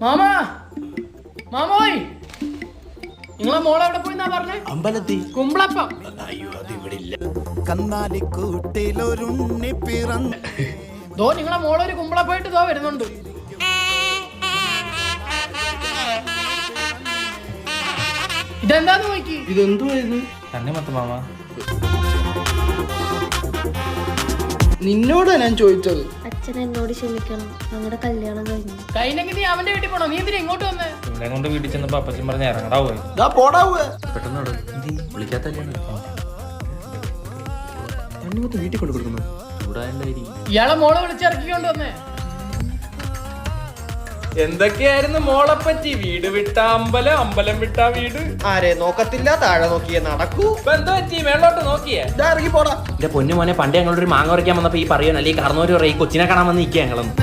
മാമാ മാമോയ് നിങ്ങളെ മോളെ എവിടെ പോയിന്നാ പറഞ്ഞേ? അമ്പലത്തിൽ. കുമ്പളപ്പം. അയ്യോ അത് ഇവിടെ ഇല്ല. കന്നാലിക്കൂട്ടിലൊരുണ്ണി പിറന്ന് ദോ നിങ്ങളെ മോളൊരു കുമ്പളപ്പായിട്ട് ദോ വരുന്നുണ്ട്. ഇതെന്താന്ന് നോക്കി. ഇതെന്തുവാ ഇത്? തന്നെ മൊത്ത മാമ. നിന്നോടാ ഞാൻ ചോദിച്ചത്. അച്ഛൻ എന്നോട് ക്ഷമിക്കണം, ഞങ്ങളുടെ കല്യാണം കഴിഞ്ഞു. കഴിഞ്ഞെങ്കിൽ നീ അവന്റെ വീട്ടിൽ പോണോ? നീ എന്തിനാ ഇങ്ങോട്ട് വന്നേ? ഇവിടെ കൊണ്ട് വീട്ടിൽ ചെന്നപ്പോ അപ്പച്ചൻ പറഞ്ഞ ഇറങ്ങടാ പോയി. ദാ പോടാവുക. പെട്ടെന്ന് വിളിക്കാത്തല്ലേ വീട്ടിൽ കൊണ്ട് കൊടുക്കുന്നു. ചൂടാണ്ടായിരിക്കും. ഇയാളെ മോളെ വിളിച്ചിറക്കിക്കൊണ്ട് വന്നേ. എന്തൊക്കെയായിരുന്നു മോളെപ്പറ്റി? വീട് വിട്ട അമ്പലം, അമ്പലം വിട്ട വീട്. ആരെ നോക്കത്തില്ല, താഴെ നോക്കിയേ നടക്കൂ. എന്താ പറ്റി? മേളോട്ട് നോക്കിയേ? ഇറങ്ങി പോടാ. എന്റെ പൊന്നു മോനെ, പണ്ട് ഞങ്ങളൊരു മാങ്ങ പറിക്കാൻ വന്നപ്പോ ഈ പറയണല്ലേ ഈ കറന്നൂര് പറയും കൊച്ചിനെ കാണാൻ വന്ന് നിൽക്കുക ഞങ്ങളൊന്നും.